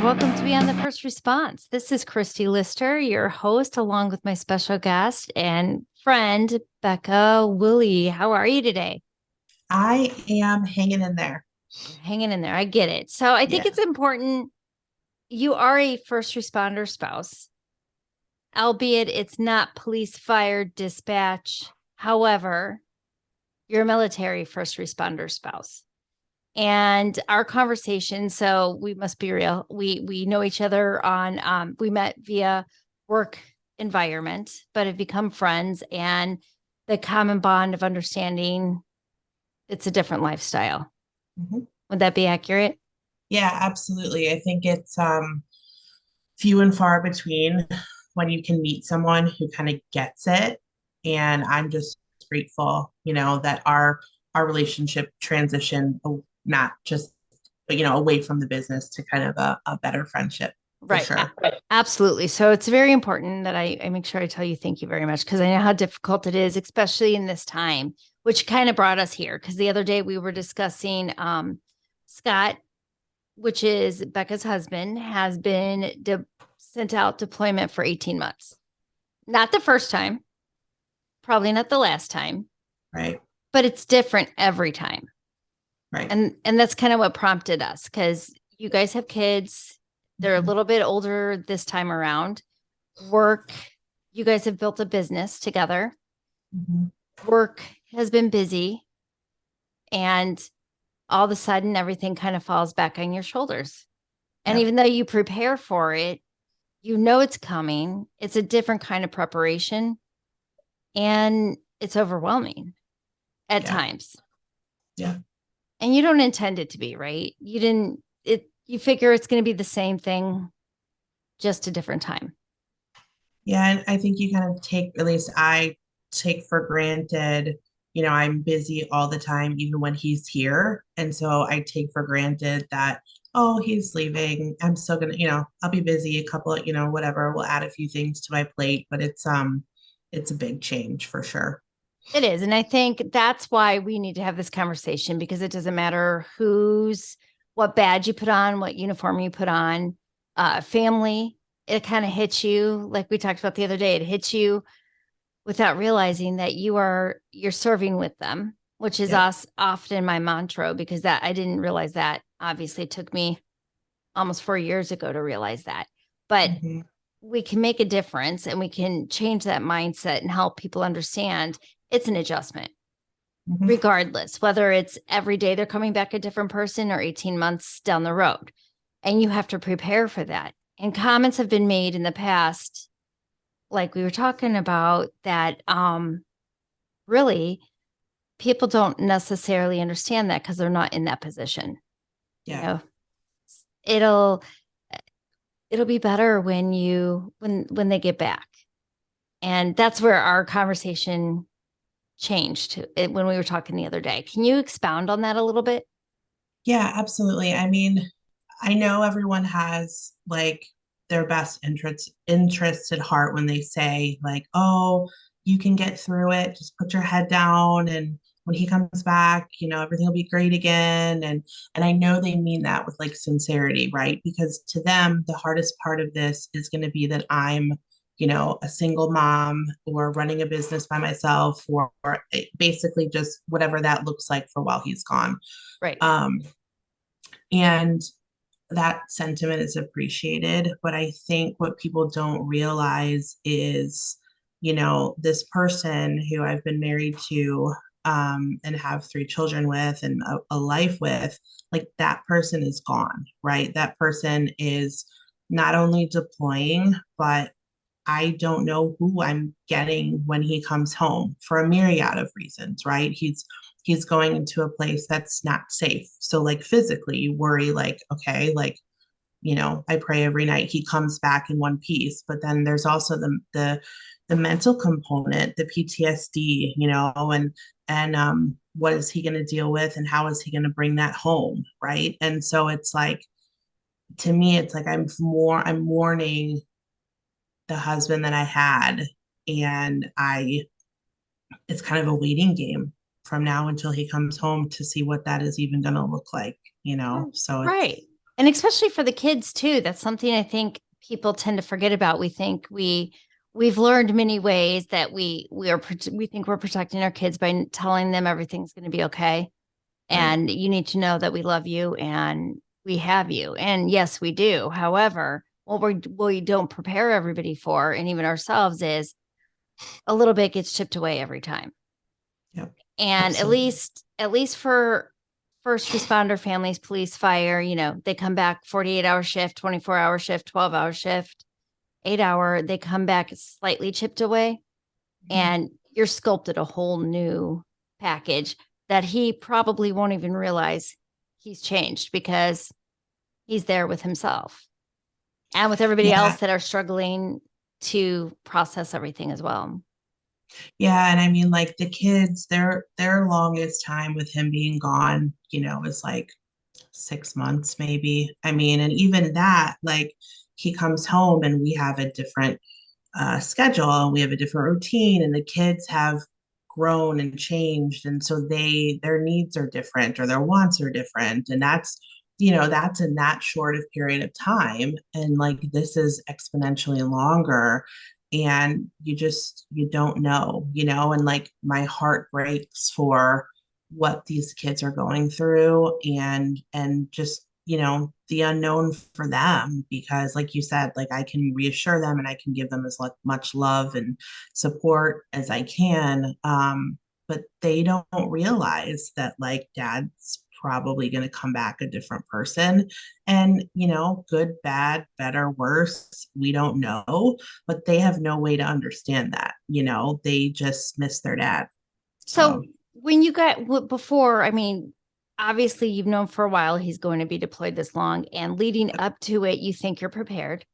welcome to Beyond the First Response. This is Christy Lister, your host, along with my special guest and friend, Becca Willey. How are you today? I am hanging in there. You're hanging in there. I get it. So I think Yeah. it's important. You are a first responder spouse, albeit it's not police, fire, dispatch. However, you're a military first responder spouse. And our conversation, so we must be real, we know each other on we met via work environment, but have become friends, and the common bond of understanding it's a different lifestyle. Mhm. Would that be accurate? Yeah, absolutely. I think it's few and far between when you can meet someone who kind of gets it. And I'm just grateful, that our relationship transitioned not just, but away from the business to kind of a better friendship for Right. sure. Absolutely. So it's very important that I make sure I tell you thank you very much, because I know how difficult it is, especially in this time, which kind of brought us here. Because the other day we were discussing Scott, which is Becca's husband, has been sent out deployment for 18 months. Not the first time, probably not the last time, Right. but it's different every time. Right. And that's kind of what prompted us, because you guys have kids. They're a Mhm. little bit older this time around. Work, you guys have built a business together. Mhm. Work has been busy, and all of a sudden everything kind of falls back on your shoulders. And Yep. even though you prepare for it, you know it's coming. It's a different kind of preparation, and it's overwhelming at Yeah. times. Yeah. And you don't intend it to be, right? You didn't it you figure it's going to be the same thing, just a different time. Yeah, and I think you kind of take, at least I take for granted, I'm busy all the time, even when he's here. And so I take for granted that, oh, he's leaving. I'm still gonna, I'll be busy a couple of, whatever, we'll add a few things to my plate, but it's a big change for sure. It is. And I think that's why we need to have this conversation, because it doesn't matter what badge you put on, what uniform you put on, family, it kind of hits you. Like we talked about the other day, it hits you without realizing that you're serving with them, which is Yep. us often my mantra, because that I didn't realize that. Obviously, it took me almost 4 years ago to realize that. But Hmm. we can make a difference, and we can change that mindset and help people understand it's an adjustment, Hmm. regardless, whether it's every day they're coming back a different person or 18 months down the road. And you have to prepare for that. And comments have been made in the past, like we were talking about, that really people don't necessarily understand that because they're not in that position. You Yeah. know, it'll it'll be better when they get back. And that's where our conversation changed when we were talking the other day. Can you expound on that a little bit? Yeah, absolutely. I mean, I know everyone has like their best interests at heart when they say like, "Oh, you can get through it. Just put your head down, and when he comes back, everything will be great again." And I know they mean that with like sincerity, right? Because to them, the hardest part of this is going to be that I'm, a single mom or running a business by myself, or basically just whatever that looks like for while he's gone. Right. Um, and that sentiment is appreciated. But I think what people don't realize is, this person who I've been married to, and have three children with and a life with, like that person is gone, right? That person is not only deploying, but I don't know who I'm getting when he comes home for a myriad of reasons, right? He's going into a place that's not safe. So like physically you worry like, okay, like, I pray every night he comes back in one piece, but then there's also the mental component, the PTSD, and what is he going to deal with and how is he going to bring that home, right? And so it's like, to me it's like I'm mourning the husband that I had. And it's kind of a waiting game from now until he comes home to see what that is even going to look like. So it's, Right. And especially for the kids too. That's something I think people tend to forget about. We think we've learned many ways that we think we're protecting our kids by telling them everything's going to be okay. Right. And you need to know that we love you and we have you. And yes, we do. However, what we don't prepare everybody for, and even ourselves, is a little bit gets chipped away every time. Yep. And at Absolutely. least at least for first responder families, police, fire, they come back 48-hour shift, 24-hour shift, 12-hour shift, 8-hour, they come back slightly chipped away, Mhm. and you're sculpted a whole new package that he probably won't even realize he's changed because he's there with himself and with everybody else Yeah. that are struggling to process everything as well. Yeah. And I mean, like the kids, their longest time with him being gone, is like 6 months, maybe. I mean, and even that, like he comes home and we have a different schedule and we have a different routine, and the kids have grown and changed, and so their needs are different or their wants are different, and that's in that short of period of time, and like this is exponentially longer, and you don't know, and like my heart breaks for what these kids are going through, and just the unknown for them, because like you said, like I can reassure them and I can give them as much love and support as I can, but they don't realize that like dad's probably going to come back a different person, and good, bad, better, worse, we don't know, but they have no way to understand that, they just miss their dad. So So when you got before, I mean, obviously you've known for a while he's going to be deployed this long, and leading yep, up to it, you think you're prepared.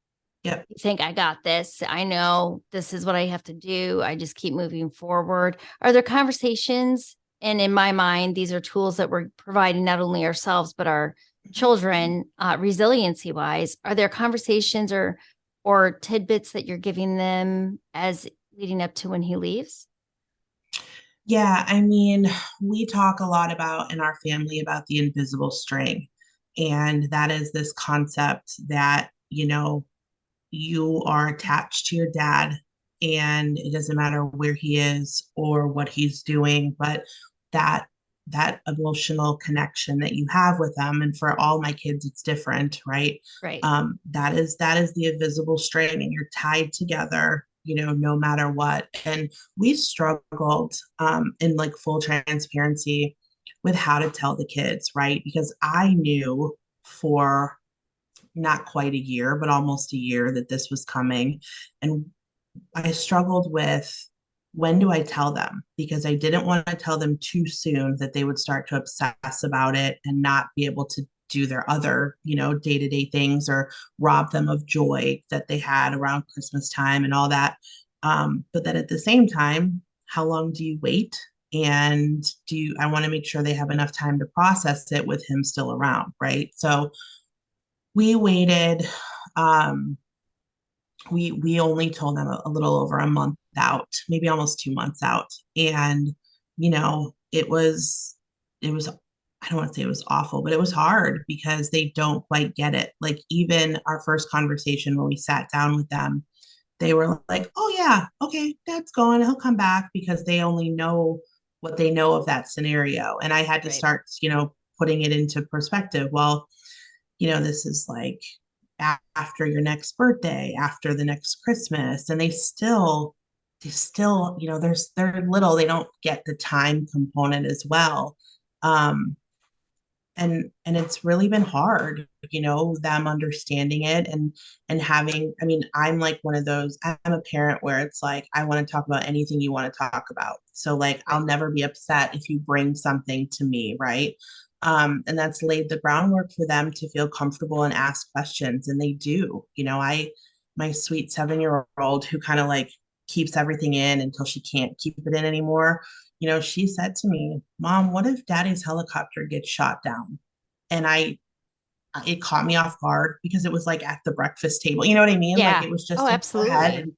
yep. You think, I got this. I know this is what I have to do. I just keep moving forward. Are there conversations? And in my mind, these are tools that we're providing not only ourselves, but our children, resiliency wise. Are there conversations or tidbits that you're giving them as leading up to when he leaves? Yeah, I mean, we talk a lot about in our family about the invisible string. And that is this concept that, you are attached to your dad, and it doesn't matter where he is or what he's doing, but that that emotional connection that you have with them, and for all my kids it's different, right? Right. That is the invisible string, and you're tied together, no matter what. And we struggled, in like full transparency, with how to tell the kids, right? Because I knew for not quite a year, but almost a year, that this was coming. And I struggled with, when do I tell them? Because I didn't want to tell them too soon that they would start to obsess about it and not be able to do their other, day-to-day things, or rob them of joy that they had around Christmas time and all that. But then at the same time, how long do you wait? And I want to make sure they have enough time to process it with him still around, right? So we waited. Um, we only told them a little over a month out, maybe almost 2 months out, and it was I don't want to say it was awful, but it was hard because they don't quite get it. Like even our first conversation when we sat down with them, they were like, "Oh yeah, okay, dad's going. He'll come back," because they only know what they know of that scenario, and I had to Right. start, putting it into perspective. Well, this is like after your next birthday, after the next Christmas, and they still, they're little, they don't get the time component as well. Um, and it's really been hard, them understanding it, and having, I mean, I'm like one of those, I'm a parent where it's like I want to talk about anything you want to talk about, so like I'll Right. never be upset if you bring something to me, right? And that's laid the groundwork for them to feel comfortable and ask questions, and they do. I My sweet 7-year old, who kind of like keeps everything in until she can't keep it in anymore, she said to me, "Mom, what if daddy's helicopter gets shot down?" And it caught me off guard because it was like at the breakfast table. You know what I mean? Like Yeah. it was Oh, just in her head, absolutely. and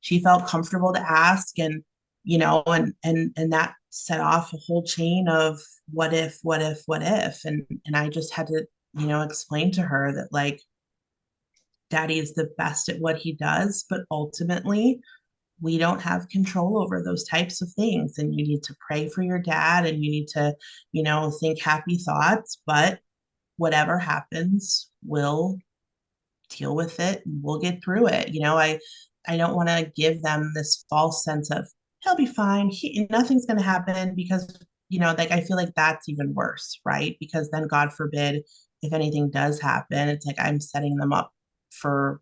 she felt comfortable to ask, and and that set off a whole chain of what if, what if, what if, and I just had to explain to her that like daddy is the best at what he does, but ultimately we don't have control over those types of things. And you need to pray for your dad and you need to, think happy thoughts, but whatever happens, we'll deal with it and we'll get through it. I don't want to give them this false sense of he'll be fine. Nothing's going to happen because, like I feel like that's even worse, right? Because then God forbid if anything does happen, it's like I'm setting them up for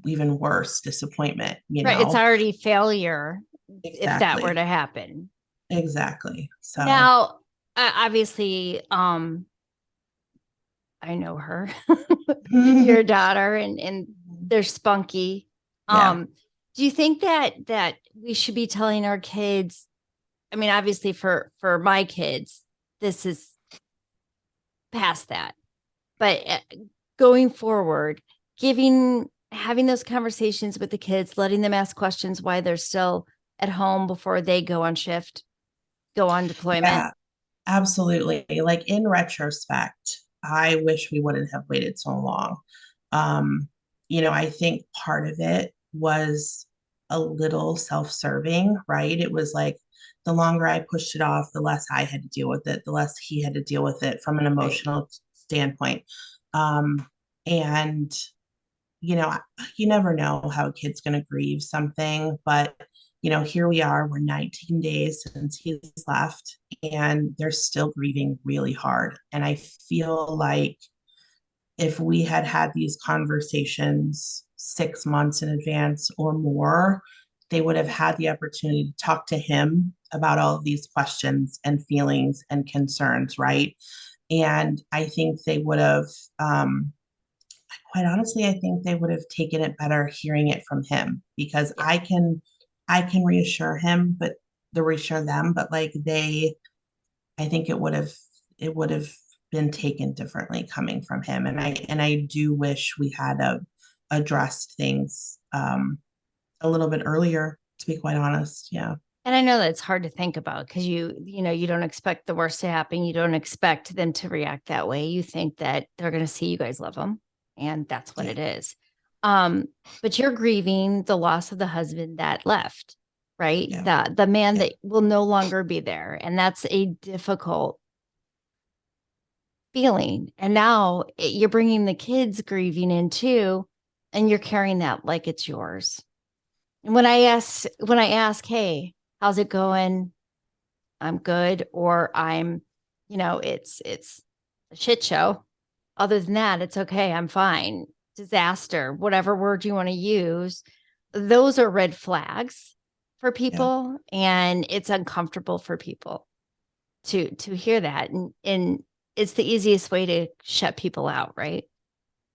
even worse disappointment, Right. It's already failure if that were Exactly. to happen. Exactly. So, Now, obviously, I know her, your daughter, and they're spunky. yeah. Do you think that we should be telling our kids? I mean, obviously, for my kids, this is past that, but going forward, having those conversations with the kids, letting them ask questions why they're still at home before they go on shift, go on deployment. Yeah, absolutely. Like in retrospect, I wish we wouldn't have waited so long. Um, I think part of it was a little self-serving, right? It was like the longer I pushed it off, the less I had to deal with it, the less he had to deal with it from an Right. emotional standpoint. And you know, you never know how a kid's going to grieve something, but here we are, we're 19 days since he's left, and they're still grieving really hard. And I feel like if we had had these conversations 6 months in advance or more, they would have had the opportunity to talk to him about all of these questions and feelings and concerns, right? And I think they would have, quite honestly, I think they would have taken it better hearing it from him because Yeah. I can reassure him, but the reassure them, but like I think it would have been taken differently coming from him. And I do wish we had addressed things a little bit earlier, to be quite honest. Yeah. And I know that it's hard to think about because you don't expect the worst to happen. You don't expect them to react that way. You think that they're going to see you guys love them, and that's what Yeah. it is. Um, but you're grieving the loss of the husband that left, right? Yeah. The man Yeah. that will no longer be there, and that's a difficult feeling. And now you're bringing the kids grieving in too, and you're carrying that like it's yours. And when I ask, hey, how's it going? I'm good, or it's a shit show. Other than that, it's okay. I'm fine. Disaster, whatever word you want to use. Those are red flags for Yeah. people, and it's uncomfortable for people to hear that. And it's the easiest way to shut people out, right?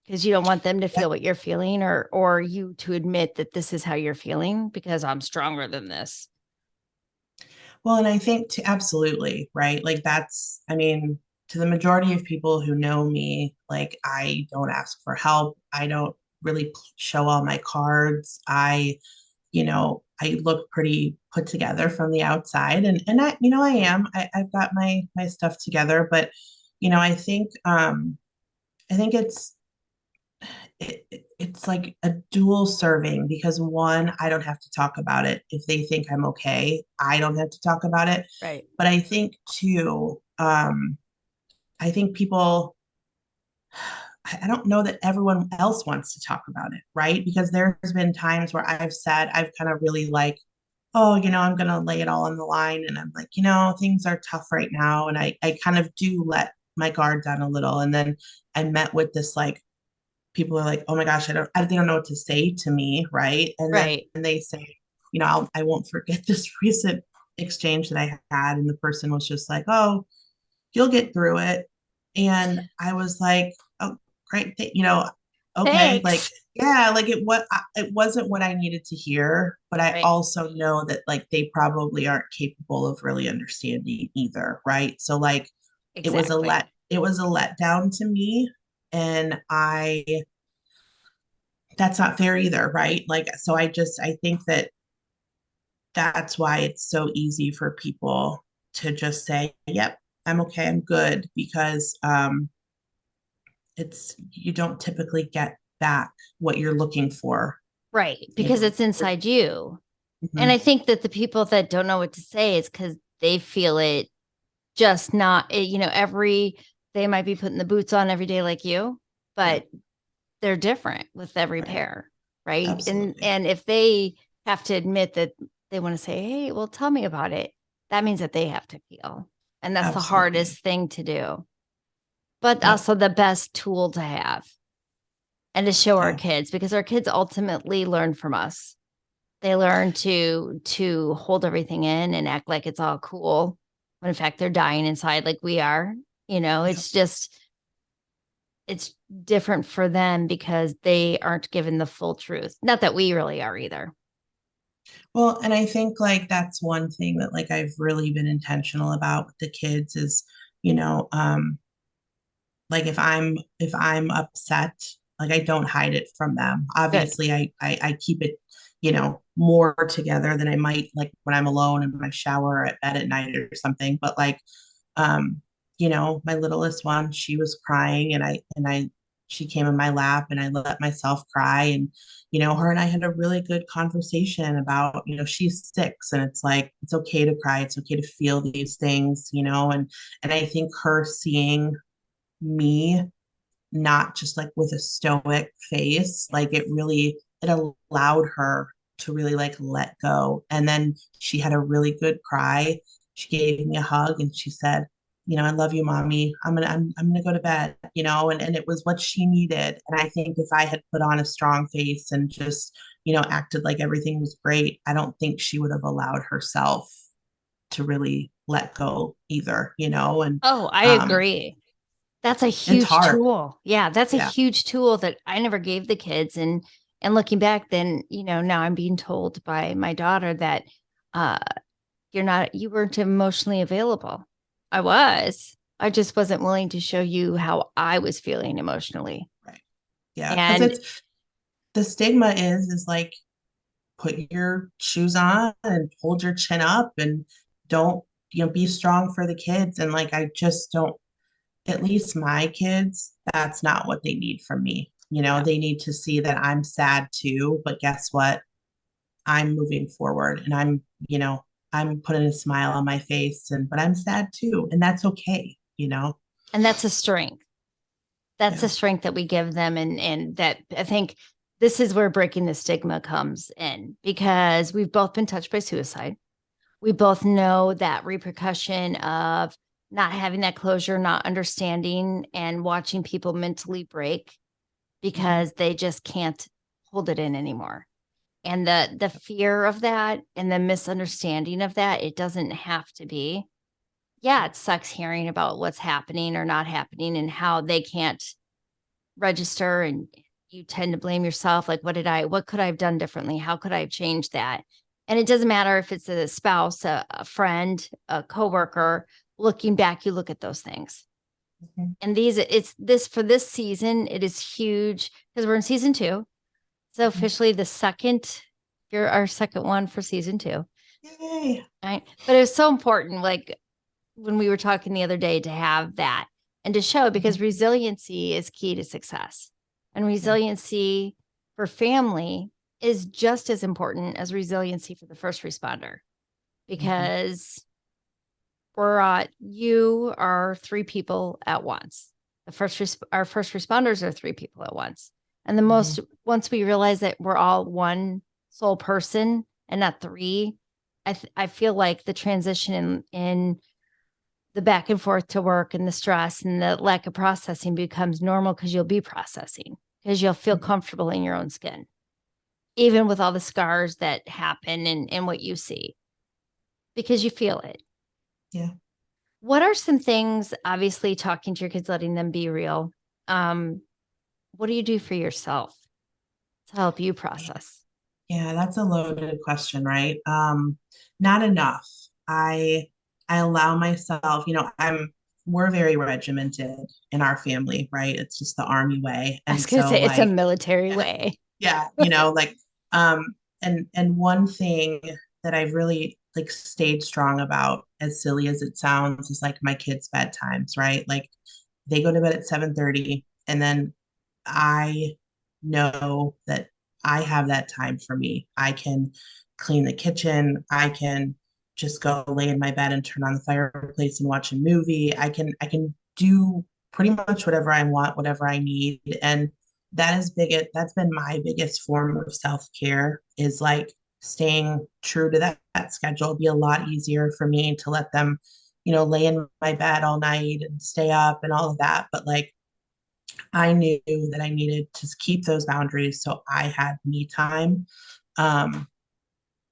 Because you don't want them to Yeah. feel what you're feeling, or you to admit that this is how you're feeling because I'm stronger than this. Well, and I think absolutely, right? Like I mean, to the majority of people who know me, like I don't ask for help. I don't really show all my cards. I look pretty put together from the outside, and I am. I've got my stuff together, but I think it's like a dual serving because one, I don't have to talk about it. If they think I'm okay, I don't have to talk about it. Right. But I think too, I think people, I don't know that everyone else wants to talk about it, right? Because there's been times where I've kind of really like, oh, I'm going to lay it all on the line. And I'm like, things are tough right now. And I kind of do let my guard down a little. And then I met with this like, people are like, oh my gosh, they don't know what to say to me, right? And then Right. they say, I won't forget this recent exchange that I had, and the person was just like, oh, you'll get through it, and I was like, oh, great, okay, like Thanks. yeah, like it wasn't what I needed to hear, but I Right. also know that like they probably aren't capable of really understanding either, right? So like Exactly. it was a letdown to me, and I that's not fair either, right? Like, so I think that that's why it's so easy for people to just say, yep, I'm okay, I'm good, because it's you don't typically get back what you're looking for, Right. you Because know. it's inside you. And Mhm. I think that the people that don't know what to say is because they feel it just not, they might be putting the boots on every day like you, Yeah, but they're different with every right. pair. Right. And, Absolutely. and if they have to admit that they want to say, hey, well, tell me about it, that means that they have to feel. And that's the Absolutely. hardest thing to do, but Yep. also the best tool to have and to show our Yeah. kids because our kids ultimately learn from us. They learn to hold everything in and act like it's all cool when in fact they're dying inside like we are. Yep. It's just it's different for them because they aren't given the full truth. Not that we really are either. Well, and I think like that's one thing that like I've really been intentional about with the kids is, you know, like if I'm upset, like I don't hide it from them. Good. Obviously, I keep it, more together than I might like when I'm alone in my shower or at bed at night or something. But like, um, my littlest one, she was crying, and I she came in my lap, and I let myself cry, and her and I had a really good conversation about, she's 6, and it's like it's okay to cry, it's okay to feel these things, and I think her seeing me not just like with a stoic face, like it allowed her to really like let go. And then she had a really good cry. She gave me a hug and she said, I love you, mommy. I'm gonna go to bed, and it was what she needed. And I think if I had put on a strong face and just, acted like everything was great, I don't think she would have allowed herself to really let go either, and Oh, I um agree. That's a it's huge hard. tool. Yeah, that's a Yeah. huge tool that I never gave the kids. And looking back, then now I'm being told by my daughter that uh you weren't emotionally available. I was. I just wasn't willing to show you how I was feeling emotionally. Right. Yeah, because And it's the stigma is like put your shoes on and hold your chin up and don't, be strong for the kids. And like I just don't, at least my kids, that's not what they need from me. yeah. They need to see that I'm sad too, but guess what? I'm moving forward and I'm putting a smile on my face but I'm sad too. And that's okay. And that's a strength. That's Yeah. a strength that we give them. And that I think this is where breaking the stigma comes in because we've both been touched by suicide. We both know that repercussion of not having that closure, not understanding, and watching people mentally break Mhm. because they just can't hold it in anymore. And the fear of that and the misunderstanding of that, it doesn't have to be. Yeah, it sucks hearing about what's happening or not happening and how they can't register and you tend to blame yourself like what could I have done differently? How could I have changed that? And it doesn't matter if it's a spouse, a friend, a coworker. Looking back, you look at those things. Mhm. And it's this for this season, it is huge because we're in season 2. So Mhm. officially the second, you're our second one for season 2. Yay. Right. But it was so important, like when we were talking the other day, to have that and to show because Mhm. resiliency is key to success. And Yeah. resiliency for family is just as important as resiliency for the first responder Mhm. because you are 3 people at once. Our first responders are 3 people at once. And Mhm. once we realize that we're all one sole person and not 3, I feel like the transition in the back and forth to work and the stress and the lack of processing becomes normal because you'll be processing because you'll feel Mhm. comfortable in your own skin, even with all the scars that happen and what you see because you feel it. Yeah. What are some things, obviously, talking to your kids, letting them be real? Um, what do you do for yourself to help you process? Yeah, that's a loaded question, right? Not enough. I allow myself, we're very regimented in our family, right? It's just the army way. I And was going to so say it's a like, military way. yeah, like and one thing that I've really like stayed strong about, as silly as it sounds, is like my kids' bedtimes, right? Like they go to bed at 7:30. And then I know that I have that time for me. I can clean the kitchen. I can just go lay in my bed and turn on the fireplace and watch a movie. I can do pretty much whatever I want, whatever I need. And that's been my biggest form of self-care is like staying true to that schedule. It'd be a lot easier for me to let them, lay in my bed all night and stay up and all of that. But like I knew that I needed to keep those boundaries so I had me time. Um,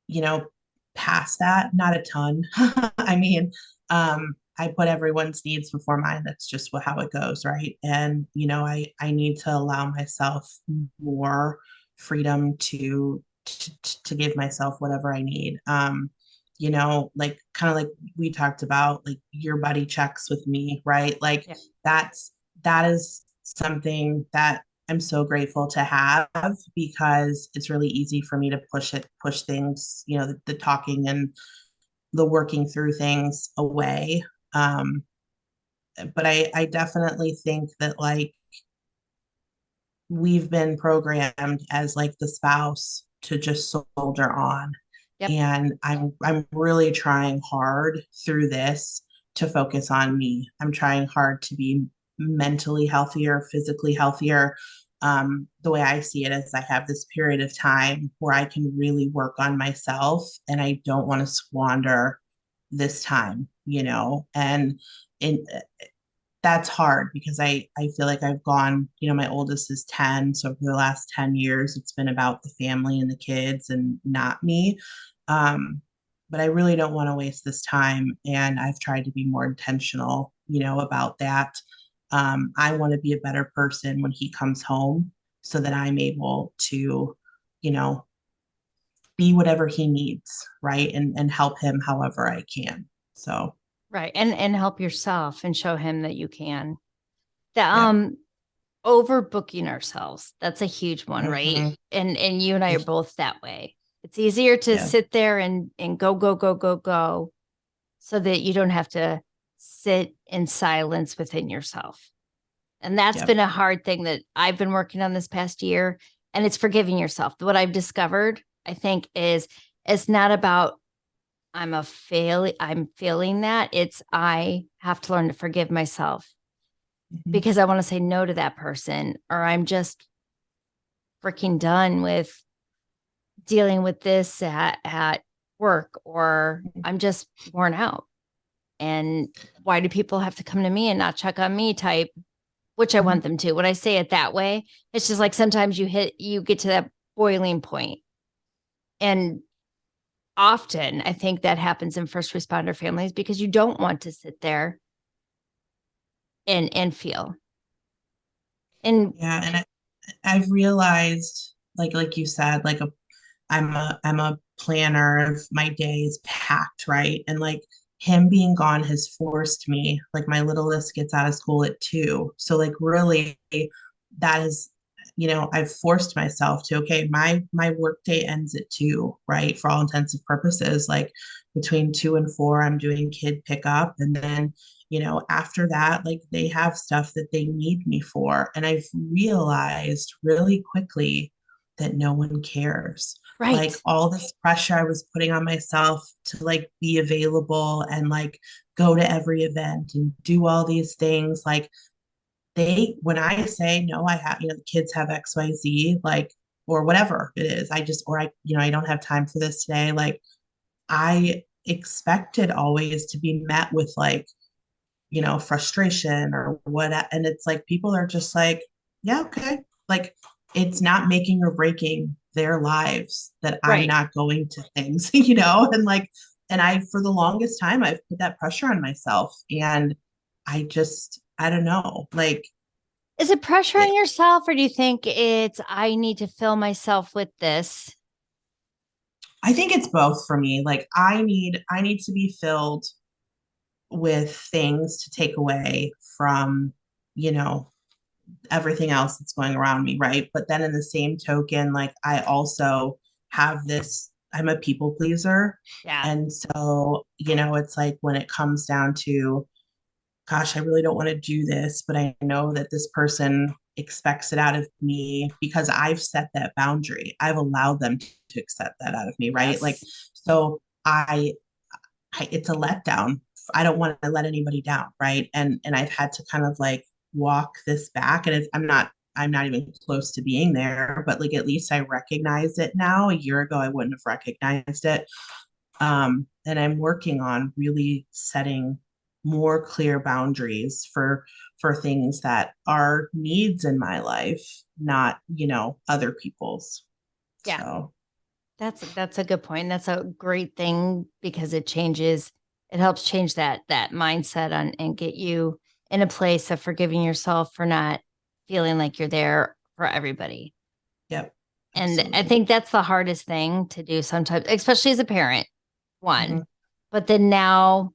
you know, Past that, not a ton. I mean, I put everyone's needs before mine. That's just how it goes, right? And I need to allow myself more freedom to give myself whatever I need. Like kind of like we talked about, like your buddy checks with me, right? Like Yeah. that's that is something that I'm so grateful to have because it's really easy for me to push things, the talking and the working through things away. Um, but I definitely think that like we've been programmed as like the spouse to just soldier on. Yep. And I'm really trying hard through this to focus on me. I'm trying hard to be mentally healthier, physically healthier. The way I see it is I have this period of time where I can really work on myself and I don't want to squander this time, and in that's hard because I feel like I've gone, my oldest is 10. So for the last 10 years, it's been about the family and the kids and not me. Um, but I really don't want to waste this time. And I've tried to be more intentional, about that. I want to be a better person when he comes home so that I'm able to, you know, be whatever he needs, right? And help him however I can. So, Right. And help yourself and show him that you can. The yeah. overbooking ourselves. That's a huge one, right? Hmm. And you and I are both that way. It's easier to Yeah. sit there and go, go, go, go, go, so that you don't have to sit in silence within yourself. And that's Yep. been a hard thing that I've been working on this past year. And it's forgiving yourself. What I've discovered, I think, is it's not about I'm feeling that. It's I have to learn to forgive myself Mhm. because I want to say no to that person, or I'm just freaking done with dealing with this at work, or I'm just worn out. And why do people have to come to me and not check on me type, which I want Mhm. them to. When I say it that way, it's just like sometimes you get to that boiling point. And often I think that happens in first responder families because you don't want to sit there and feel. And Yeah, and I've realized, like you said, I'm a planner of my days packed, right? And like him being gone has forced me, like my littlest gets out of school at 2. So like really that is, I've forced myself to, okay, my work day ends at 2, right? For all intents and purposes, like between 2 and 4, I'm doing kid pickup. And then, after that, like they have stuff that they need me for. And I've realized really quickly that no one cares, like right, all this pressure I was putting on myself to like be available and like go to every event and do all these things. Like when I say no, I have, the kids have XYZ, like, or whatever it is, I don't have time for this today. Like I expected always to be met with like, frustration or what. And it's like people are just like, yeah, okay. Like it's not making or breaking their lives that I'm right. not going to things, and like, and for the longest time, I've put that pressure on myself. And I don't know, like, Is it pressure it, on yourself, or do you think it's I need to fill myself with this? I think it's both for me. Like I need to be filled with things to take away from, you know, everything else that's going around me, right? But then in the same token, like I also have this, I'm a people pleaser. Yeah. And so, it's like when it comes down to gosh, I really don't want to do this, but I know that this person expects it out of me because I've set that boundary. I've allowed them to accept that out of me, right? Like, Yes. so it's a letdown. I don't want to let anybody down, right? And I've had to kind of like walk this back, and I'm not even close to being there, but like at least I recognize it now. A year ago, I wouldn't have recognized it. And I'm working on really setting more clear boundaries for things that are needs in my life, not, other people's. Yeah. So, That's a good point. That's a great thing because it helps change that mindset on and get you in a place of forgiving yourself for not feeling like you're there for everybody. yep, And I absolutely. think that's the hardest thing to do sometimes, especially as a parent, one. Hmm. But then now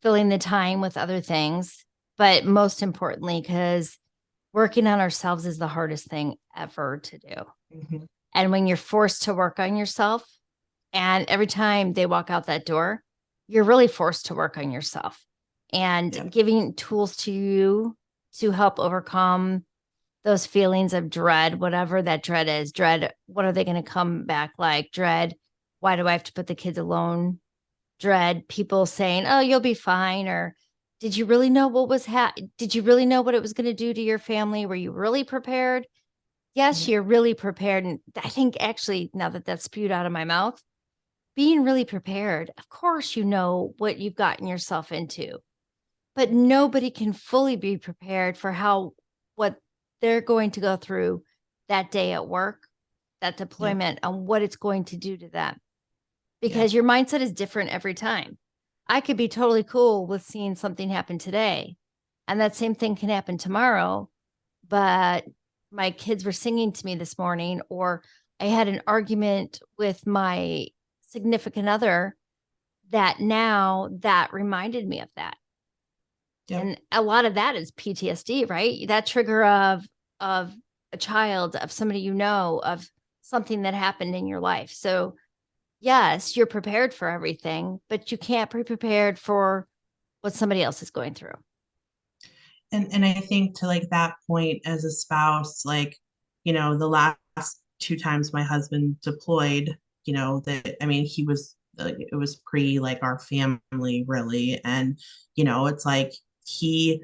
filling the time with other things. But most importantly, because working on ourselves is the hardest thing ever to do. Hmm. And when you're forced to work on yourself, and every time they walk out that door, you're really forced to work on yourself and Yep. giving tools to you to help overcome those feelings of dread, whatever that dread is. Dread, what are they going to come back like? Dread, why do I have to put the kids alone? Dread, people saying, oh, you'll be fine. Or did you really know did you really know what it was going to do to your family? Were you really prepared? Yes, Yep. you're really prepared. And I think actually, now that that's spewed out of my mouth, being really prepared, of course, you know what you've gotten yourself into, but nobody can fully be prepared for what they're going to go through that day at work, that Yep. deployment, and what it's going to do to them Yeah. because your mindset is different every time. I could be totally cool with seeing something happen today, and that same thing can happen tomorrow. But my kids were singing to me this morning, or I had an argument with my significant other that reminded me of that. Yep. And a lot of that is PTSD, right? That trigger of a child, of somebody of something that happened in your life. So yes, you're prepared for everything, but you can't be prepared for what somebody else is going through. And I think to like that point as a spouse, like, the last two times my husband deployed, that I mean, he was like it was pre like our family really. And, it's like he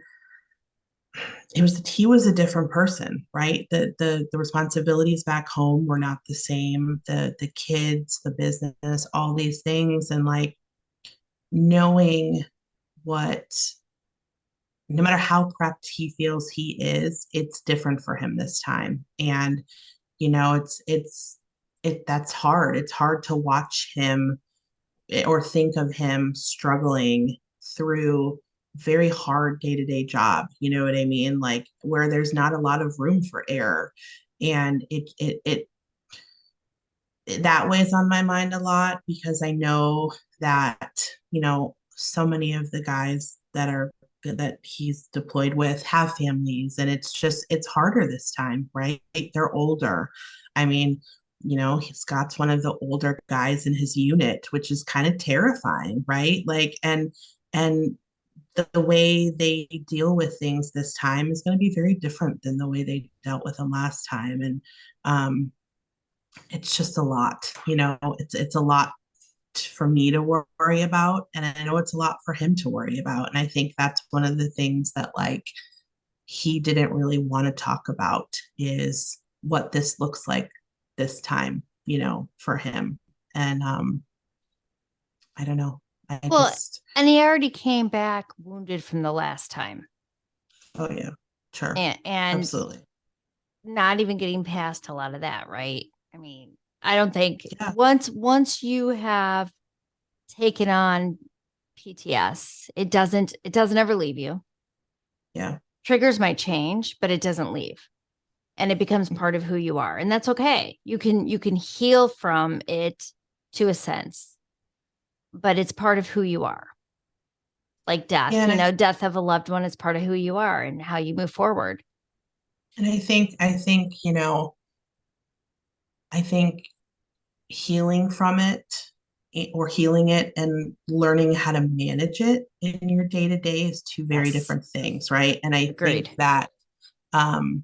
he was a different person, right? The responsibilities back home were not the same. The kids, the business, all these things. And like knowing what no matter how prepped he feels he is, it's different for him this time. And, that's hard. It's hard to watch him or think of him struggling through very hard day-to-day job. You know what I mean? Like where there's not a lot of room for error. And that weighs on my mind a lot because I know that, so many of the guys that he's deployed with have families, and it's harder this time, right? They're older. I mean, Scott's one of the older guys in his unit, which is kind of terrifying, right? Like, and the way they deal with things this time is going to be very different than the way they dealt with them last time. And it's just a lot, it's a lot for me to worry about, and I know it's a lot for him to worry about. And I think that's one of the things that like he didn't really want to talk about is what this looks like this time, for him. And I don't know, I Well, just and he already came back wounded from the last time. oh yeah, sure, And absolutely. not even getting past a lot of that, right? I mean, I don't think Yeah. once you have taken on PTS, it doesn't ever leave you. Yeah. Triggers might change, but it doesn't leave. And it becomes part of who you are. And that's okay. You can heal from it to a sense, but it's part of who you are. Like Yeah. death, death of a loved one is part of who you are and how you move forward. And I think I think healing from it or healing it and learning how to manage it in your day to day is two very Yes. different things, right? And I think Agreed. that, um,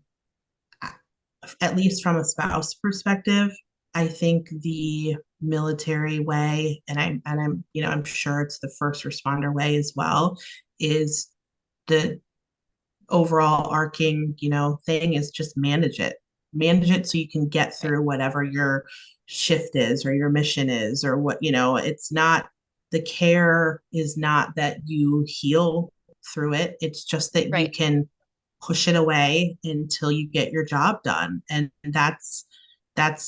at least from a spouse perspective, I think the military way, I'm sure it's the first responder way as well, is the overall arcing, thing is just manage it so you can get Right. through whatever your shift is or your mission is or it's not, the care is not that you heal through it. It's just that you Right. can push it away until you get your job done. And that's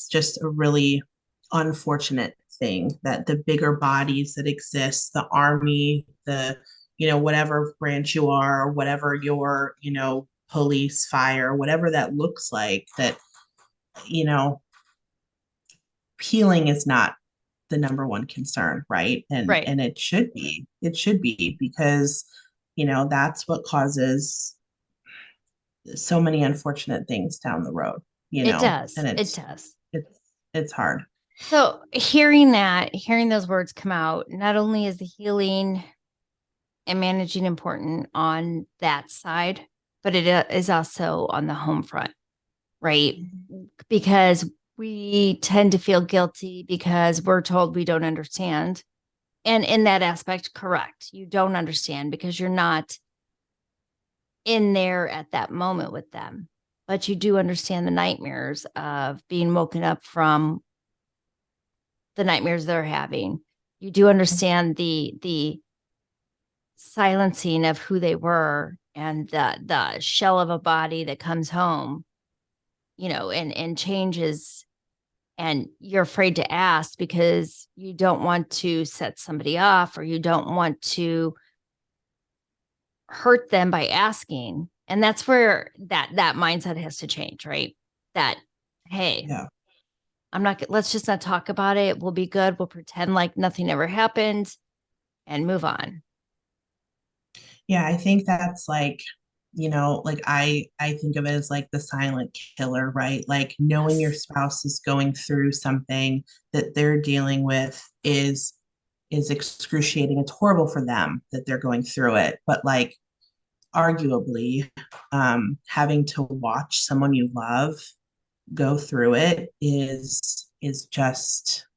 just a really unfortunate thing that the bigger bodies that exist, the army, the whatever branch you are, whatever your, police, fire, whatever that looks like, that, you know, healing is not the number one concern, right? And Right. and it should be. It should be because, that's what causes so many unfortunate things down the road, It and does. It it's does. it's it's hard. So hearing that, hearing those words come out, not only is the healing and managing important on that side, but it is also on the home front, right? Because we tend to feel guilty because we're told we don't understand. And in that aspect, correct. You don't understand because you're not in there at that moment with them. But you do understand the nightmares of being woken up from the nightmares they're having. You do understand the silencing of who they were and the shell of a body that comes home, and changes, and you're afraid to ask because you don't want to set somebody off or you don't want to hurt them by asking. And that's where that mindset has to change, right? That, hey, Yeah. I'm not, let's just not talk about it. We'll be good. We'll pretend like nothing ever happened and move on. Yeah, I think that's like, like I think of it as like the silent killer, right? Like knowing your Yes. spouse is going through something that they're dealing with is excruciating. It's horrible for them that they're going through it, but like arguably, having to watch someone you love go through it is just,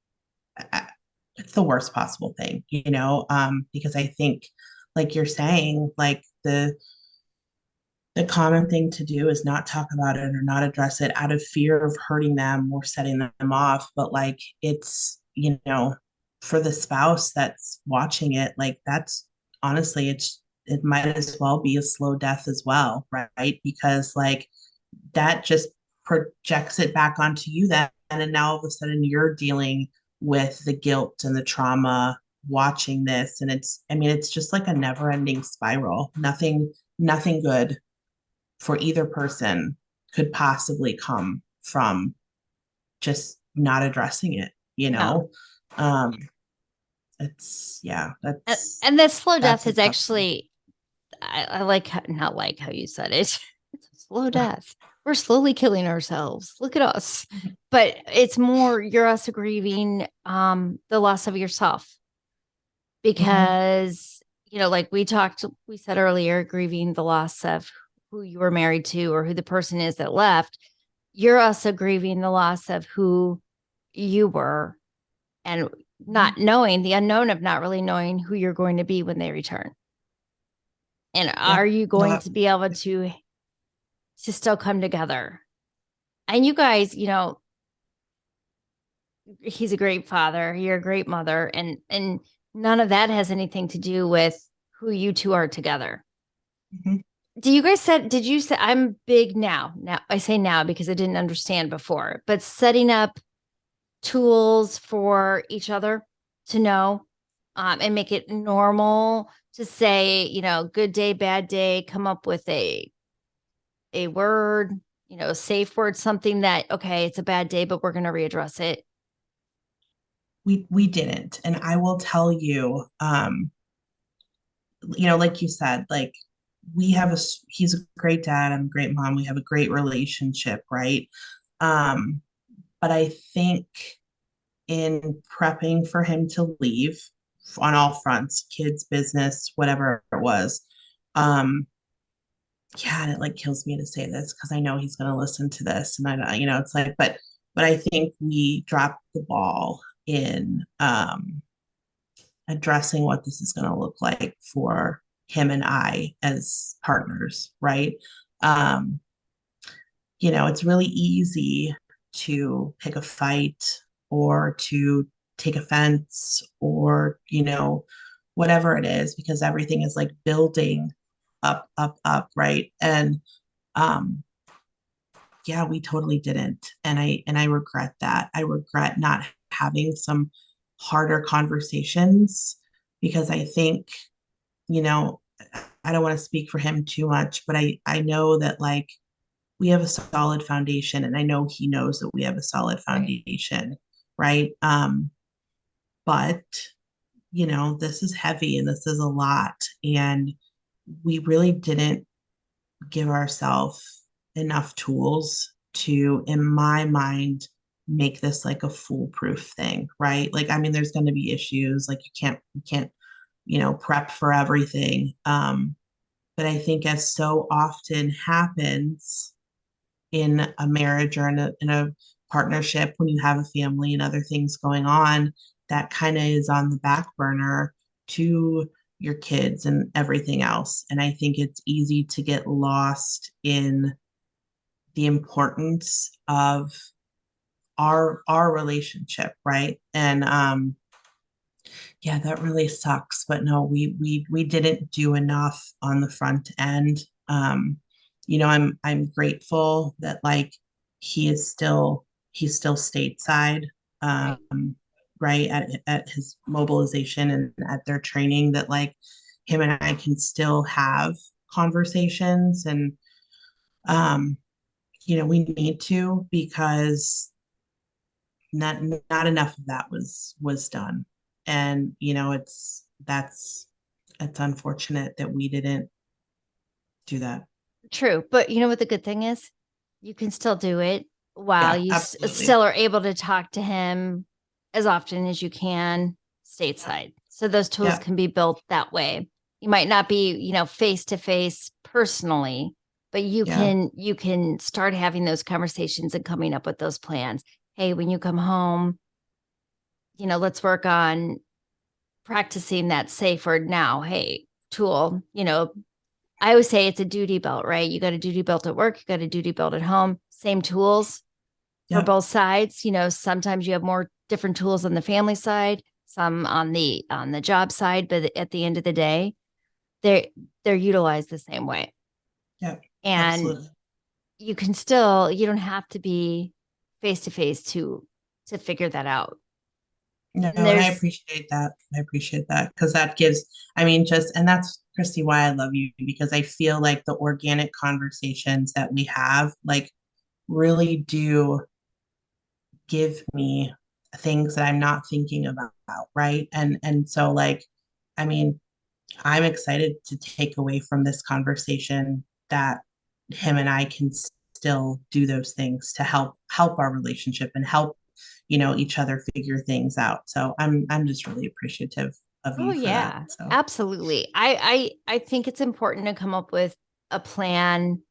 uh, it's the worst possible thing, because I think, like you're saying, like the common thing to do is not talk about it or not address it out of fear of hurting them or setting them off. But like it's, for the spouse that's watching it, like that's honestly, it might as well be a slow death as well, right? Because like that just projects it back onto you, that and now all of a sudden you're dealing with the guilt and the trauma watching this. And it's just like a never ending spiral. Nothing good for either person could possibly come from just not addressing it, you No. know? Um, it's yeah, And that slow death that's a is tough one. actually, I like, not like how you said it. It's a slow death. We're slowly killing ourselves. Look at us. But it's more, you're also grieving the loss of yourself Mhm. because, like we said earlier, grieving the loss of who you were married to or who the person is that left. You're also grieving the loss of who you were and Mhm. not knowing the unknown of not really knowing who you're going to be when they return. And Yeah. are you No, going to be able to still come together? And you guys, he's a great father, you're a great mother, and none of that has anything to do with who you two are together. mhm. Did you say, I'm big now I say now because I didn't understand before, but setting up tools for each other to know, and make it normal to say, good day, bad day, come up with a word, safe word, something that, okay, it's a bad day, but we're going to readdress it. We didn't, and I will tell you, like you said, like he's a great dad, I'm a great mom, we have a great relationship, right? Um, but I think in prepping for him to leave on all fronts, kids, business, whatever it was. Um, yeah, and it like kills me to say this because I know he's going to listen to this, and it's like, but I think we dropped the ball in addressing what this is going to look like for him and I as partners, right? Um, it's really easy to pick a fight or to take offense or, whatever it is, because everything is like building up, up, up, right? And um, yeah, we totally didn't. And I regret that. I regret not having some harder conversations because I think, you know, I don't want to speak for him too much, but I know that like we have a solid foundation and I know he knows that we have a solid Right. foundation, right? But this is heavy and this is a lot and we really didn't give ourselves enough tools to, in my mind, make this like a foolproof thing, right? Like, I mean, there's going to be issues. Like, you can't, prep for everything. But I think, as so often happens in a marriage or in a partnership, when you have a family and other things going on, that kind of is on the back burner to your kids and everything else. And I think it's easy to get lost in the importance of our relationship, right? And yeah, that really sucks. But no, we didn't do enough on the front end. I'm grateful that like he's still stateside, Right. right, at his mobilization and at their training, that like him and I can still have conversations and um we need to, because not enough of that was done. And it's unfortunate that we didn't do that. True. But you know what the good thing is? You can still do it while Yeah, you absolutely. still are able to talk to him as often as you can stateside. So those tools Yeah, can be built that way. You might not be, face to face personally, but yeah, you can start having those conversations and coming up with those plans. Hey, when you come home, let's work on practicing that safe word now. Hey, tool, I always say it's a duty belt, right? You got a duty belt at work, you got a duty belt at home, same tools for yeah, both sides. Sometimes you have more different tools on the family side, some on the job side, but at the end of the day, they're utilized the same way. yeah, And absolutely. you don't have to be face to face to figure that out. No, And and I there's appreciate that. I appreciate that because that gives, I mean, just, and that's, Christy, why I love you, because I feel like the organic conversations that we have, like, really do give me things that I'm not thinking about, right? And so like, I mean, I'm excited to take away from this conversation that him and I can still do those things to help our relationship and help, each other figure things out. So I'm just really appreciative of oh you for that. yeah, So absolutely. I think it's important to come up with a plan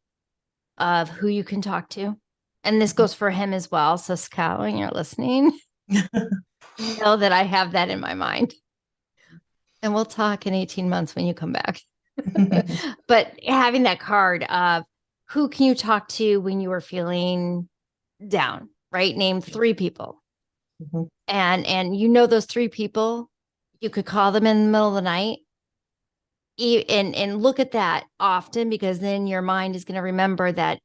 of who you can talk to. And this goes for him as well. So, Scott, when you're listening, know that I have that in my mind. And we'll talk in 18 months when you come back. But having that card of who can you talk to when you are feeling down, right? Name three people. And those three people, you could call them in the middle of the night and look at that often, because then your mind is going to remember that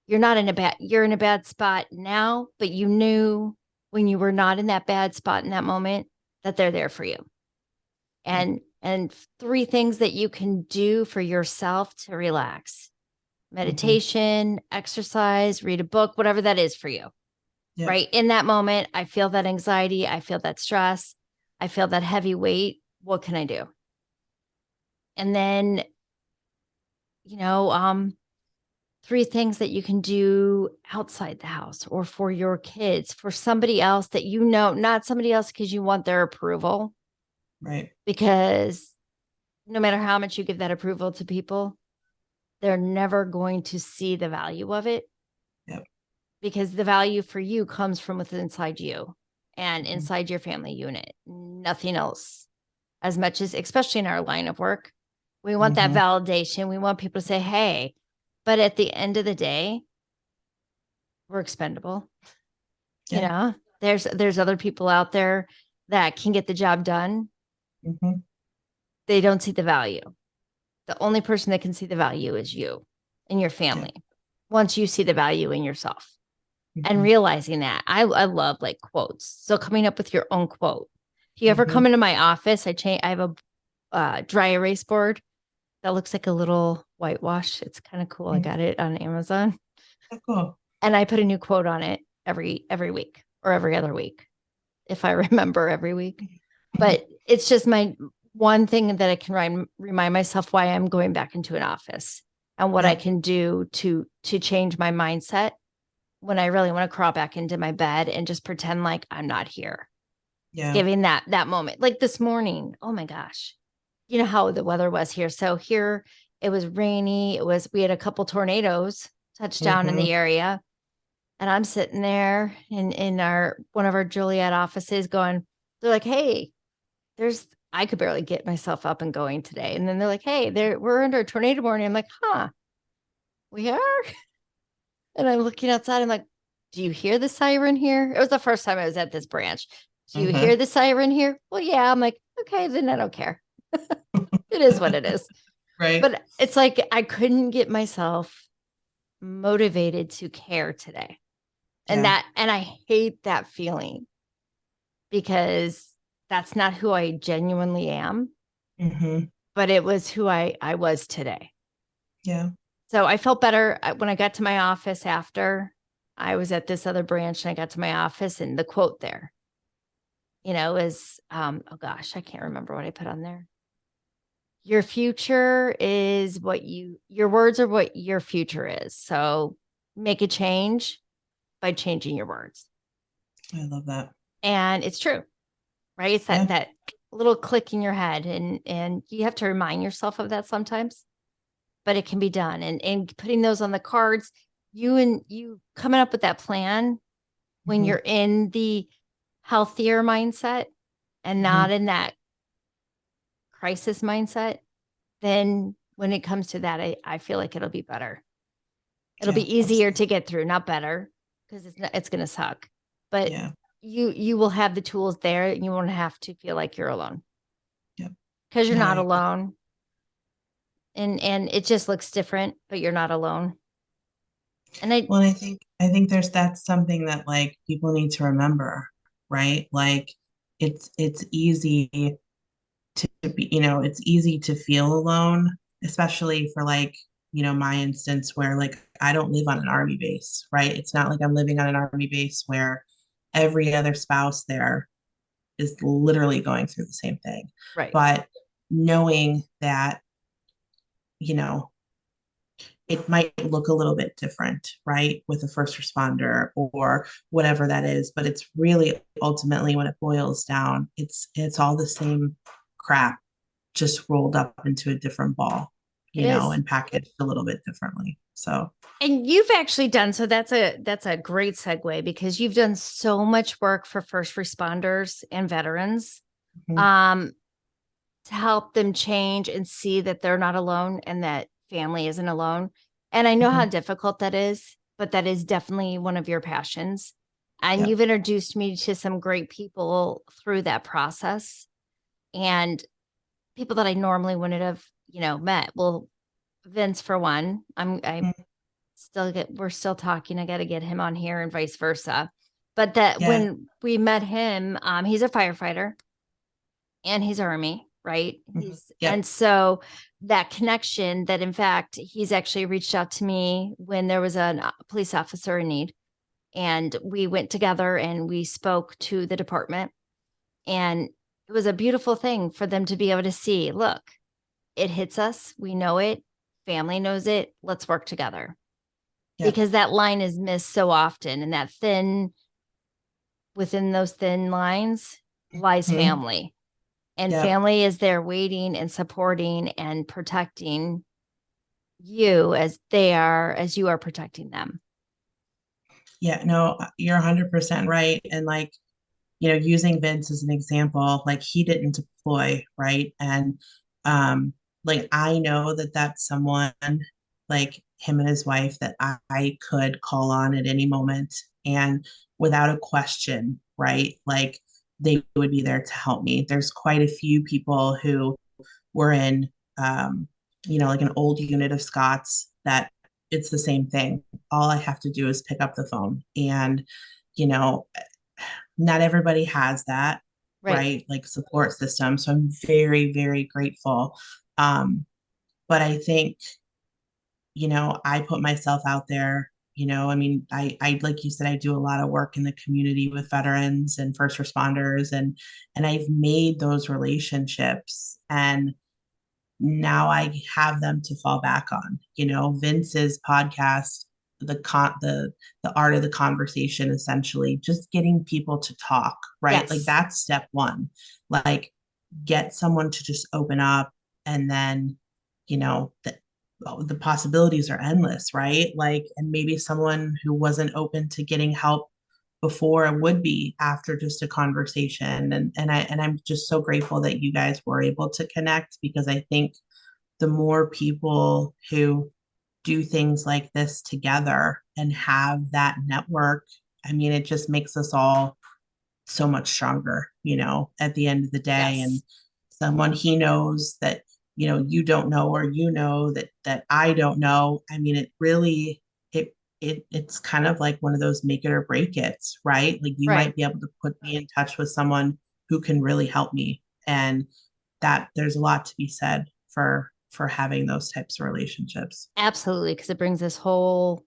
you're in a bad spot now, but you knew when you were not in that bad spot in that moment that they're there for you. And three things that you can do for yourself to relax: meditation, exercise, read a book, whatever that is for you. Yeah. Right in that moment, I feel that anxiety, I feel that stress, I feel that heavy weight. What can I do? And then, you know, um, 3 things that you can do outside the house or for your kids, for somebody else that you know, not somebody else because you want their approval, Right. because no matter how much you give that approval to people, they're never going to see the value of it, Yep. because the value for you comes from within inside you and Mhm. inside your family unit, nothing else. As much as, especially in our line of work, we want that Mhm. validation. We want people to say, hey, but at the end of the day, we're expendable. You Yeah. know, there's other people out there that can get the job done. Mhm. They don't see the value. The only person that can see the value is you and your Yeah. family. Once you see the value in yourself and Mhm. realizing that, I love like quotes. So coming up with your own quote. If you ever come Mhm. into my office, I have a dry erase board that looks like a little whitewash. It's kind of cool. I Mhm. got it on Amazon, Oh, cool. and I put a new quote on it every week or every other week, if I remember every week. Mhm. But it's just my one thing that I can remind myself why I'm going back into an office and what I Yep. can do to change my mindset when I really want to crawl back into my bed and just pretend like I'm not here. It's Yeah. giving that moment. Like this morning, oh my gosh. You know how the weather was here. So here it was rainy. We had a couple tornadoes touch down in Mhm. the area. And I'm sitting there in our one of our Juliet offices going, they're like, hey, I could barely get myself up and going today. And then they're like, hey, we're under a tornado warning. I'm like, huh, we are? And I'm looking outside. I'm like, do you hear the siren here? It was the first time I was at this branch. Do you hear Mhm. the siren here? Well, yeah. I'm like, okay, then I don't care. It is what it is. Right. But it's like I couldn't get myself motivated to care today. Yeah. And I hate that feeling because that's not who I genuinely am, Mhm. but it was who I was today. Yeah. So I felt better when I got to my office after I was at this other branch and I got to my office, and the quote there, is oh gosh, I can't remember what I put on there. Your future is your words are what your future is. So make a change by changing your words. I love that. And it's true, right? It's Yeah. that little click in your head, and you have to remind yourself of that sometimes, but it can be done. And putting those on the cards, you coming up with that plan when Mhm. you're in the healthier mindset and not Mhm. in that crisis mindset, then when it comes to that, I feel like it'll be better. It'll Yeah. be easier Absolutely. to get through, not better, because it's going to suck. But Yeah. you will have the tools there, and you won't have to feel like you're alone, Yep. because you're No, not I agree. alone. And it just looks different, but you're not alone. And Well, and I think that's something that like people need to remember, right? Like it's easy to be, it's easy to feel alone, especially for like, my instance where like I don't live on an army base, right? It's not like I'm living on an army base where every other spouse there is literally going through the same thing. right. But knowing that, you know, it might look a little bit different, right? With a first responder or whatever that is, but it's really ultimately when it boils down, it's all the same crap just rolled up into a different ball, It is. and packaged a little bit differently. So, And you've actually done so. That's a great segue, because you've done so much work for first responders and veterans, mhm, um, to help them change and see that they're not alone and that family isn't alone. And I know how mhm, difficult that is, but that is definitely one of your passions. And yep, you've introduced me to some great people through that process, and people that I normally wouldn't have, met. Well, Vince, for one, I mhm, we're still talking. I got to get him on here and vice versa. But that yeah, when we met him, he's a firefighter and he's Army, right? mhm, He's yep, and so that connection, that in fact he's actually reached out to me when there was a police officer in need, and we went together and we spoke to the department, and it was a beautiful thing for them to be able to see. Look, it hits us. We know it. Family knows it. Let's work together. Yep. because that line is missed so often. And within those thin lines lies Mhm. family. And Yep. family is there waiting and supporting and protecting you as you are protecting them. Yeah, no, you're 100% right. And like, using Vince as an example, like he didn't deploy, right? And like I know that that's someone like him and his wife that I could call on at any moment and without a question, right? Like they would be there to help me. There's quite a few people who were in like an old unit of Scots that it's the same thing. All I have to do is pick up the phone and you know not everybody has that, Right. right? Like support system. So I'm very, very grateful. But I think, I put myself out there. I mean, like you said, I do a lot of work in the community with veterans and first responders, and I've made those relationships, and now I have them to fall back on. Vince's podcast, the art of the conversation, essentially, just getting people to talk, right? Like Yes. that's step one. Like get someone to just open up, and then, the possibilities are endless, right? Like, and maybe someone who wasn't open to getting help before would be after just a conversation. And I'm just so grateful that you guys were able to connect, because I think the more people who do things like this together and have that network, I mean, it just makes us all so much stronger, at the end of the day. And Yes. someone he knows that, you don't know, or that I don't know. I mean, it really, it's kind of like one of those make it or break it's, right? Like you Right. might be able to put me in touch with someone who can really help me. And that there's a lot to be said for having those types of relationships. Absolutely. Because it brings this whole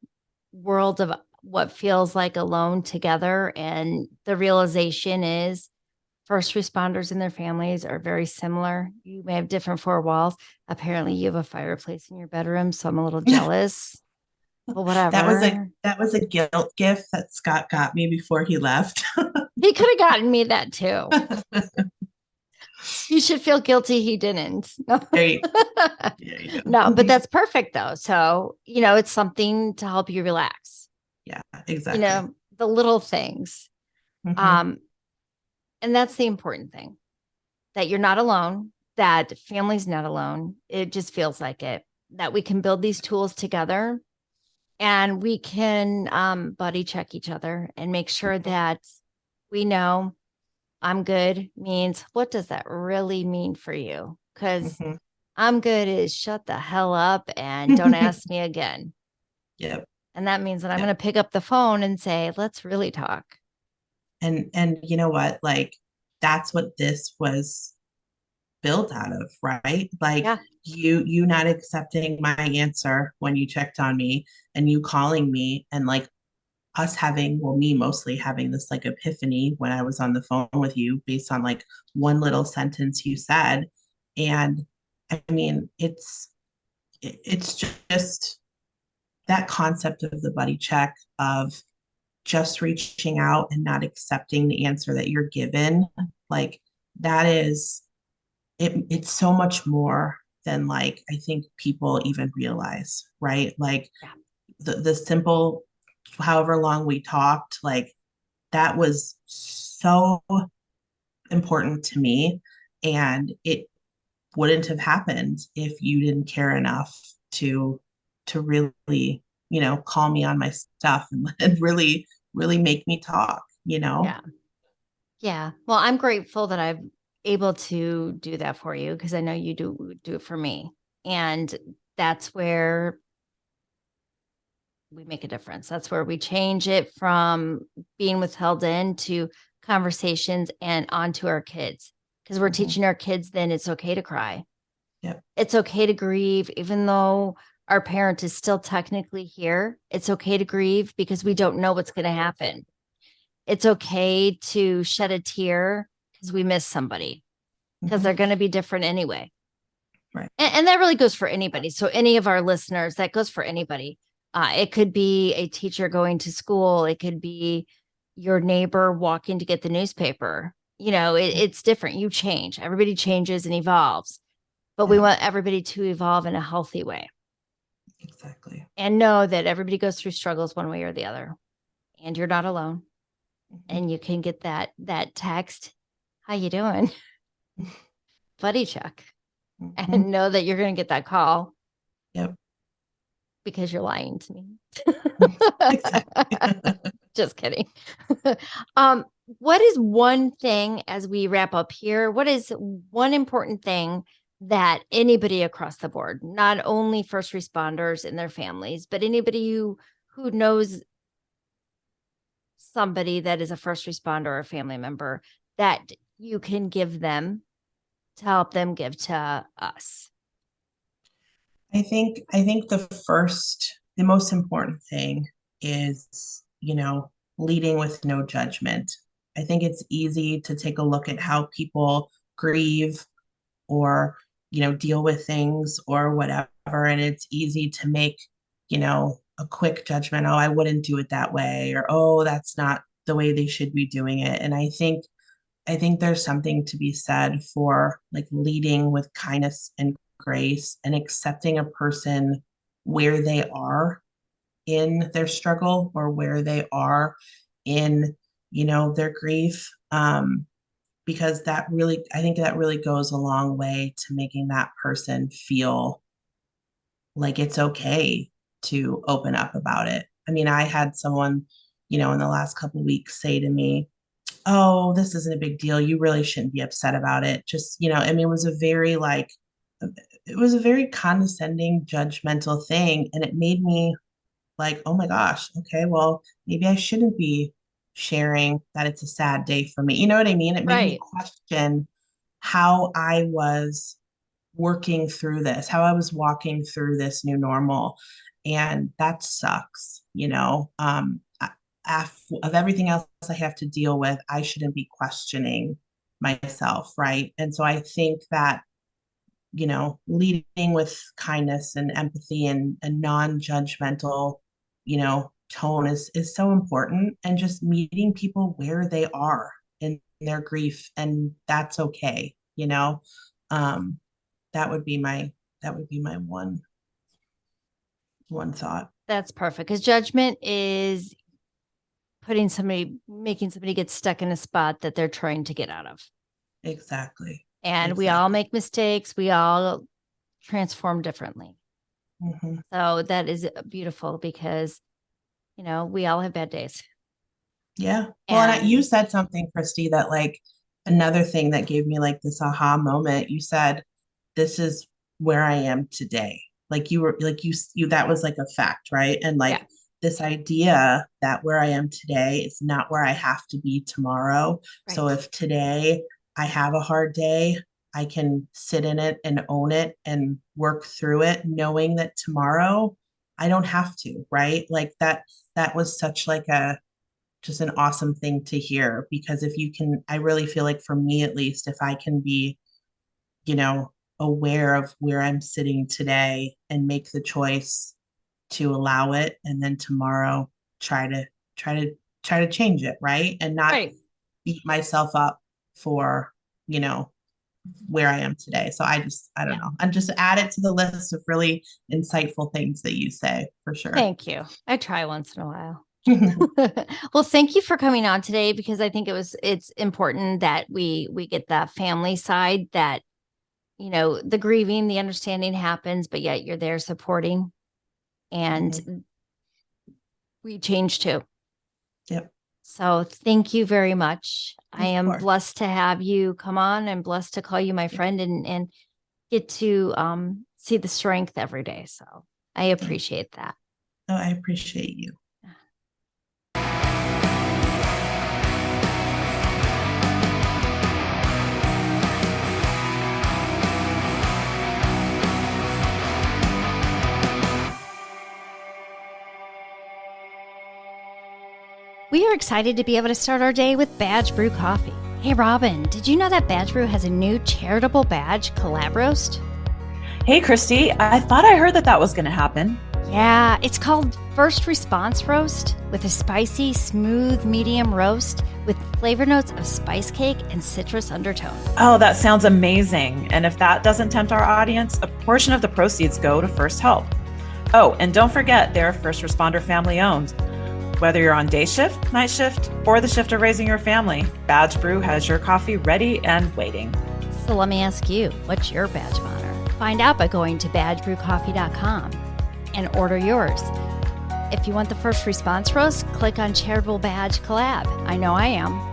world of what feels like alone together. And the realization is first responders and their families are very similar. You may have different four walls. Apparently, you have a fireplace in your bedroom. So I'm a little jealous, but that was a whatever. that was a guilt gift that Scott got me before he left. He could have gotten me that too. You should feel guilty he didn't. No. There you, there you No, but go. that's perfect though. So, it's something to help you relax, Yeah, exactly. the little things. Hmm. Um, and that's the important thing, that you're not alone, that family's not alone. It just feels like it, that we can build these tools together and we can buddy check each other and make sure that we know I'm good means what does that really mean for you? Because Hmm. I'm good is shut the hell up and don't ask me again. Yep. And that means that I'm going Yep. to pick up the phone and say, let's really talk. And you know what? Like that's what this was built out of, right? Like Yeah. you not accepting my answer when you checked on me, and you calling me, and like us having, well, me mostly having this like epiphany when I was on the phone with you based on like one little sentence you said. And I mean, it's just that concept of the buddy check, of just reaching out and not accepting the answer that you're given. Like that is it's so much more than like I think people even realize, right? Like Yeah. the simple, however long we talked, like that was so important to me, and it wouldn't have happened if you didn't care enough to really, call me on my stuff, and really make me talk. Yeah. Yeah. Well, I'm grateful that I'm able to do that for you because I know you do it for me. And that's where we make a difference. That's where we change it from being withheld in to conversations and onto our kids. Because we're Mhm. teaching our kids then it's okay to cry. Yep. It's okay to grieve, even though our parent is still technically here. It's okay to grieve because we don't know what's going to happen. It's okay to shed a tear because we miss somebody, because they're Mhm. going to be different anyway. Right. And that really goes for anybody. So, any of our listeners, that goes for anybody. It could be a teacher going to school. It could be your neighbor walking to get the newspaper. It's different. You change. Everybody changes and evolves, but we want everybody to evolve in a healthy way. Exactly. And know that everybody goes through struggles one way or the other, and you're not alone. And you can get that text, "How you doing?" buddy check, and know that you're going to get that call. Yep. Because you're lying to me. Exactly. Just kidding. What is one thing, as we wrap up here, what is one important thing that anybody across the board, not only first responders and their families, but anybody who knows somebody that is a first responder or a family member, that you can give them to help them give to us? I think the most important thing is, leading with no judgment. I think it's easy to take a look at how people grieve or, deal with things or whatever. And it's easy to make, a quick judgment. Oh, I wouldn't do it that way, or, oh, that's not the way they should be doing it. And I think there's something to be said for like leading with kindness and grace and accepting a person where they are in their struggle or where they are in, their grief. Because I think that really goes a long way to making that person feel like it's okay to open up about it. I mean, I had someone, in the last couple of weeks say to me, "Oh, this isn't a big deal. You really shouldn't be upset about it." Just, I mean, it was a very condescending, judgmental thing. And it made me like, oh my gosh, okay, well, maybe I shouldn't be sharing that it's a sad day for me. You know what I mean? It made me Right. question how I was working through this, how I was walking through this new normal. And that sucks, of everything else I have to deal with, I shouldn't be questioning myself, right? And so I think that, leading with kindness and empathy and a non-judgmental, tone is so important, and just meeting people where they are in their grief, and that's okay, um, that would be my one thought. That's perfect. Because judgment is making somebody get stuck in a spot that they're trying to get out of. Exactly. And we all make mistakes. We all transform differently. Mm-hmm. So that is beautiful because, we all have bad days. Yeah. Well, and you said something, Christy, that like another thing that gave me like this aha moment. You said, "This is where I am today." Like you were like you that was like a fact, right? And like this idea that where I am today is not where I have to be tomorrow. Right. So if today I have a hard day, I can sit in it and own it and work through it, knowing that tomorrow I don't have to, right? Like that was such like just an awesome thing to hear, because if you can, I really feel like for me at least, if I can be, aware of where I'm sitting today and make the choice to allow it, and then tomorrow try to change it, right? And not beat myself up for, where I am today. So I don't know. And just add it to the list of really insightful things that you say, for sure. Thank you. I try once in a while. Well, thank you for coming on today, because I think it's important that we get that family side, that, the grieving, the understanding happens, but yet you're there supporting, and we change too. Yep. So thank you very much. I am blessed to have you come on. I'm blessed to call you my friend and get to see the strength every day. So I appreciate that. Oh, I appreciate you. We are excited to be able to start our day with Badge Brew Coffee. Hey, Robin, did you know that Badge Brew has a new charitable badge, Collab Roast? Hey, Christy, I thought I heard that was going to happen. Yeah, it's called First Response Roast with a spicy, smooth, medium roast with flavor notes of spice cake and citrus undertone. Oh, that sounds amazing. And if that doesn't tempt our audience, a portion of the proceeds go to First Help. Oh, and don't forget, they're first responder family owned. Whether you're on day shift, night shift, or the shift of raising your family, Badge Brew has your coffee ready and waiting. So let me ask you, what's your badge of honor? Find out by going to badgebrewcoffee.com and order yours. If you want the First Response Roast, click on Charitable Badge Collab. I know I am.